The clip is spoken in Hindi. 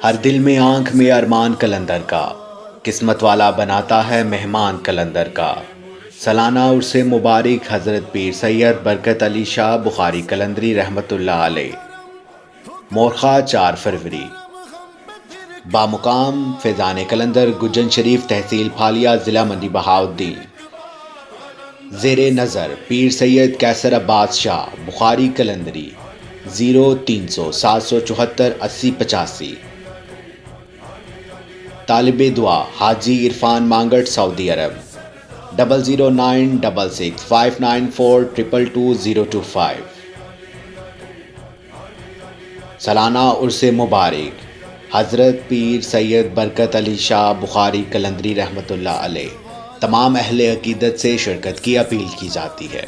हर दिल में आंख में अरमान कलंदर का, किस्मत वाला बनाता है मेहमान कलंदर का। सालाना उर्से मुबारक हज़रत पीर सैयद बरकत अली शाह बुखारी कलंदरी रहमतुल्लाह अलैह। मोरखा 4 फरवरी। बामुकाम फैज़ान कलंदर गुज्जन शरीफ तहसील फालिया ज़िला मंडी बहाउद्दीन। ज़ेरे नज़र पीर सैयद कैसर अब्बास शाह बुखारी कलंदरी 0300 774 8085। तालिबे दुआ हाजी इरफान मांगट सऊदी अरब 00966 594 222 सालाना उर्से मुबारक हज़रत पीर सैयद बरकत अली शाह बुखारी कलंदरी रहमतुल्लाह अलैह। तमाम अहले अकीदत से शिरकत की अपील की जाती है।